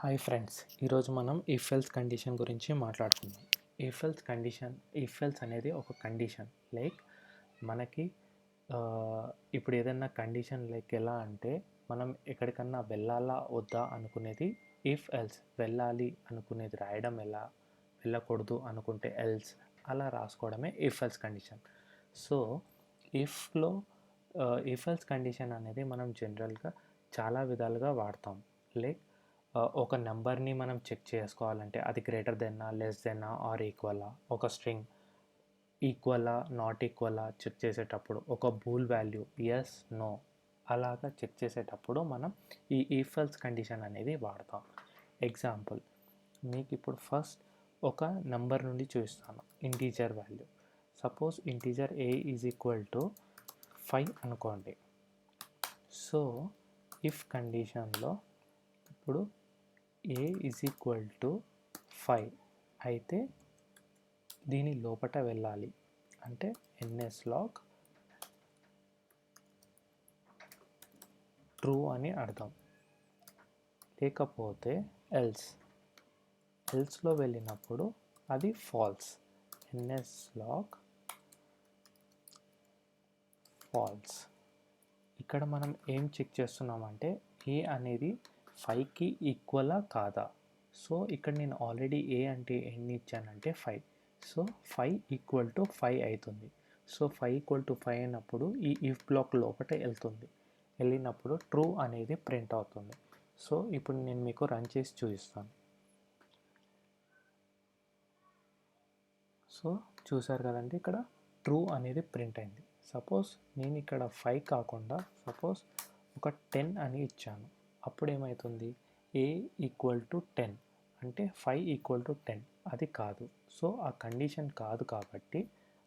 Hi friends, ఈరోజు మనం if else condition గురించి మాట్లాడుకుందాం. ఇఫ్ ఎల్స్ అనేది ఒక కండిషన్. లైక్ మనకి ఇప్పుడు ఏదైనా కండిషన్ లైక్ ఎలా అంటే మనం ఎక్కడికన్నా వెళ్ళాలా వద్దా అనుకునేది ఇఫ్ ఎల్స్, వెళ్ళాలి అనుకునేది రాయడం ఎలా, వెళ్ళకూడదు అనుకుంటే ఎల్స్, అలా రాసుకోవడమే ఇఫ్ ఎల్స్ కండిషన్. సో ఇఫ్లో ఇఫ్ ఎల్స్ కండిషన్ అనేది మనం జనరల్గా చాలా విధాలుగా వాడతాం. లైక్ ఒక నెంబర్ని మనం చెక్ చేసుకోవాలంటే అది గ్రేటర్ దెన్నా, లెస్ దెన్నా, ఆర్ ఈక్వలా, ఒక స్ట్రింగ్ ఈక్వలా, నాట్ ఈక్వలా చెక్ చేసేటప్పుడు, ఒక బూల్ వాల్యూ ఎస్, నో అలాగా చెక్ చేసేటప్పుడు మనం ఈ ఇఫ్ ఎల్స్ కండిషన్ అనేది వాడతాం. ఎగ్జాంపుల్, మీకు ఇప్పుడు ఫస్ట్ ఒక నెంబర్ నుండి చూపిస్తాను, integer value. Suppose integer A is equal to 5 అనుకోండి. సో ఇఫ్ కండిషన్లో ఇప్పుడు ఏ ఈజ్ ఈక్వల్ టు 5 అయితే దీని లోపట వెళ్ళాలి అంటే ఎన్ఎస్ లాగ్ ట్రూ అని అర్థం. లేకపోతే ఎల్స్లో వెళ్ళినప్పుడు అది ఫాల్స్, ఎన్ఎస్ లాగ్ ఫాల్స్. ఇక్కడ మనం ఏం చెక్ చేస్తున్నామంటే ఏ అనేది 5కి ఈక్వలా కాదా. సో ఇక్కడ నేను ఆల్రెడీ ఏ అంటే ఎన్ని ఇచ్చానంటే 5. సో 5 ఈక్వల్ టు 5 అవుతుంది. సో 5 ఈక్వల్ టు 5 అయినప్పుడు ఈ ఇఫ్ బ్లాక్ లోపల వెళ్ళినప్పుడు ట్రూ అనేది ప్రింట్ అవుతుంది. సో ఇప్పుడు నేను మీకు రన్ చేసి చూపిస్తాను. సో చూసారు కదండి, ఇక్కడ ట్రూ అనేది ప్రింట్ అయింది. సపోజ్ నేను ఇక్కడ 5 కాకుండా సపోజ్ ఒక 10 అని ఇచ్చాను. అప్పుడు ఏమవుతుంది, ఏ ఈక్వల్ టు 10 అంటే 5 ఈక్వల్ టు 10, అది కాదు. సో ఆ కండిషన్ కాదు కాబట్టి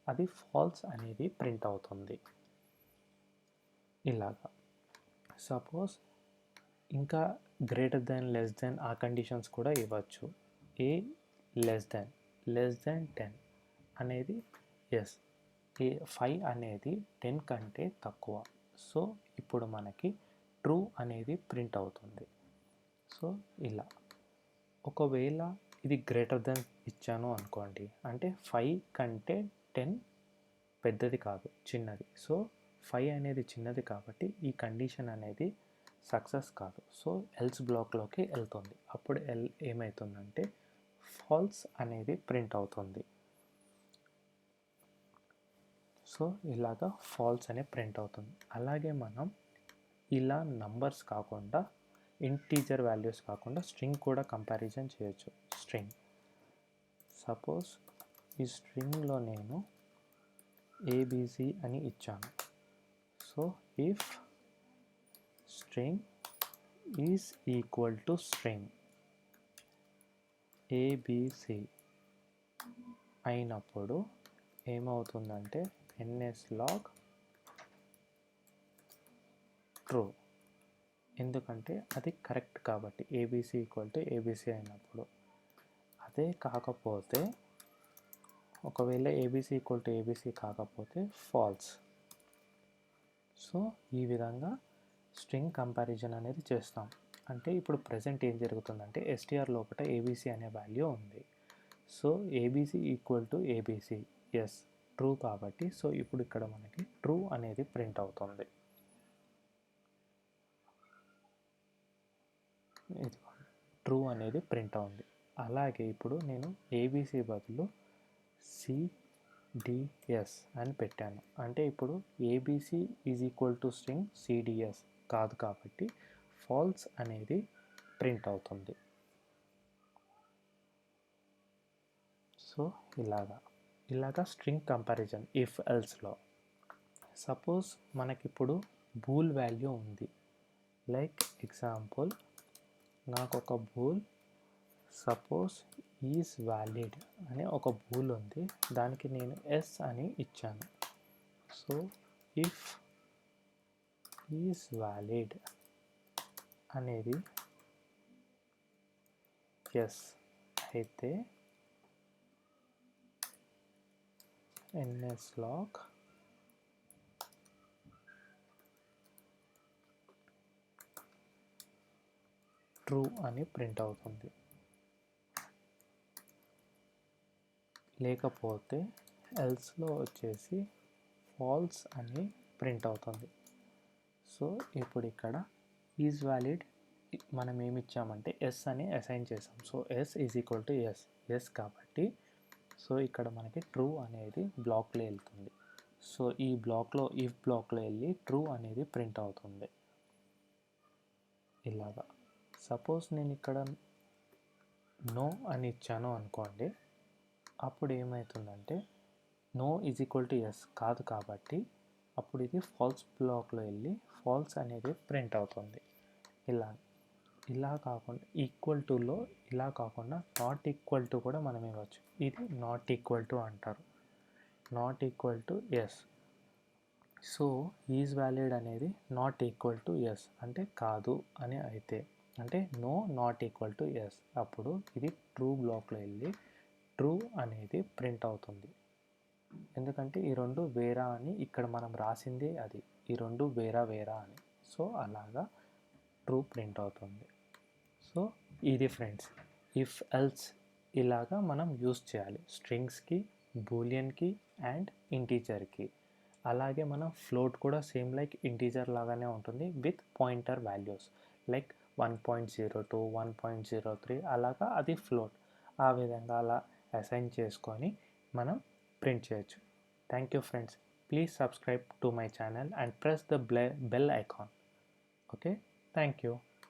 అది ఫాల్స్ అనేది ప్రింట్ అవుతుంది. ఇలాగా సపోజ్ ఇంకా గ్రేటర్ దెన్, లెస్ దెన్ ఆ కండిషన్స్ కూడా ఇవ్వచ్చు. ఏ లెస్ దెన్ 10 అనేది ఎస్, ఏ 5 అనేది 10 కంటే తక్కువ. సో ఇప్పుడు మనకి ట్రూ అనేది ప్రింట్ అవుతుంది. సో ఇలా ఒకవేళ ఇది గ్రేటర్ దెన్ ఇచ్చాను అనుకోండి, అంటే 5 కంటే 10 పెద్దది కాదు, చిన్నది. సో 5 అనేది చిన్నది కాబట్టి ఈ కండిషన్ అనేది సక్సెస్ కాదు. సో ఎల్స్ బ్లాక్లోకి వెళ్తుంది. అప్పుడు ఏమవుతుందంటే ఫాల్స్ అనేది ప్రింట్ అవుతుంది. సో ఇలాగా ఫాల్స్ అనే ప్రింట్ అవుతుంది. అలాగే మనం ఇలా నంబర్స్ కాకుండా, ఇంటీజర్ వాల్యూస్ కాకుండా స్ట్రింగ్ కూడా కంపారిజన్ చేయొచ్చు. స్ట్రింగ్, సపోజ్ ఈ స్ట్రింగ్లో నేను ఏబిసి అని ఇచ్చాను. So if string is equal to string ABC అయినప్పుడు ఏమవుతుందంటే ఎన్ఎస్ లాగ్ ట్రూ, ఎందుకంటే అది కరెక్ట్ కాబట్టి, ఏబిసి ఈక్వల్ టు ఏబిసి అయినప్పుడు. అదే కాకపోతే ఒకవేళ ఏబిసి ఈక్వల్ టు ఏబిసి కాకపోతే ఫాల్స్. సో ఈ విధంగా స్ట్రింగ్ కంపారిజన్ అనేది చేస్తాం. అంటే ఇప్పుడు ప్రజెంట్ ఏం జరుగుతుందంటే ఎస్టీఆర్ లోపల ఏబిసి అనే వాల్యూ ఉంది. So ABC equal to ABC, yes true కాబట్టి సో ఇప్పుడు ఇక్కడ మనకి ట్రూ అనేది ప్రింట్ అవుతుంది. ట్రూ అనేది ప్రింట్ అవుతుంది. అలాగే ఇప్పుడు నేను ఏబిసి బదులు సిడిఎస్ అని పెట్టాను. అంటే ఇప్పుడు ABC is equal to string CDS కాదు కాబట్టి ఫాల్స్ అనేది ప్రింట్ అవుతుంది. సో ఇలాగా స్ట్రింగ్ కంపారిజన్ ఇఫ్ ఎల్స్లో. సపోజ్ మనకిప్పుడు బూల్ వాల్యూ ఉంది. లైక్ ఎగ్జాంపుల్, నాకు ఒక బూల్ సపోజ్ ఈజ్ వ్యాలిడ్ అనే ఒక బూల్ ఉంది. దానికి నేను ఎస్ అని ఇచ్చాను. సో ఇఫ్ ఈజ్ వ్యాలిడ్ అనేది ఎస్ అయితే ఎన్ఎస్ లాగ్ ట్రూ అని ప్రింట్ అవుతుంది, లేకపోతే ఎల్స్లో వచ్చేసి ఫాల్స్ అని ప్రింట్ అవుతుంది. సో ఇప్పుడు ఇక్కడ ఈజ్ వ్యాలిడ్ మనం ఏమి ఇచ్చామంటే ఎస్ అని అసైన్ చేసాం. So yes is equal to yes, yes కాబట్టి సో ఇక్కడ మనకి ట్రూ అనేది బ్లాక్లో వెళ్తుంది. సో ఈ బ్లాక్లో ఇఫ్ బ్లాక్లో వెళ్ళి ట్రూ అనేది ప్రింట్ అవుతుంది ఇలాగా. సపోజ్ నేను ఇక్కడ నో అని ఇచ్చాను అనుకోండి, అప్పుడు ఏమవుతుందంటే no is equal to yes కాదు కాబట్టి అప్పుడు ఇది ఫాల్స్ బ్లాక్లో వెళ్ళి ఫాల్స్ అనేది ప్రింట్ అవుతుంది. ఇలా కాకుండా ఈక్వల్ టులో ఇలా కాకుండా నాట్ ఈక్వల్ టు కూడా మనం ఇవ్వచ్చు. ఇది నాట్ ఈక్వల్ టు అంటారు, not equal to yes. So is valid అనేది నాట్ ఈక్వల్ టు ఎస్ అంటే కాదు అని అయితే, అంటే no not equal to yes, అప్పుడు ఇది ట్రూ బ్లాక్లో వెళ్ళి ట్రూ అనేది ప్రింట్ అవుతుంది. ఎందుకంటే ఈ రెండు వేరా అని ఇక్కడ మనం రాసిందే అది, ఈ రెండు వేరా అని. సో అలాగా ట్రూ ప్రింట్ అవుతుంది. సో ఇది ఫ్రెండ్స్ ఇఫ్ ఎల్స్ ఇలాగా మనం యూస్ చేయాలి స్ట్రింగ్స్కి, బూలియన్కి అండ్ ఇంటీజర్కి. అలాగే మనం ఫ్లోట్ కూడా సేమ్ లైక్ ఇంటీజర్ లాగానే ఉంటుంది విత్ పాయింటర్ వాల్యూస్ లైక్ 1.02 1.03 అలాగా అది ఫ్లోట్. ఆ విధంగా అలా అసైన్ చేసుకొని మనం ప్రింట్ చేయొచ్చు. Thank you friends. Please subscribe to my channel and press the bell icon. Okay, thank you.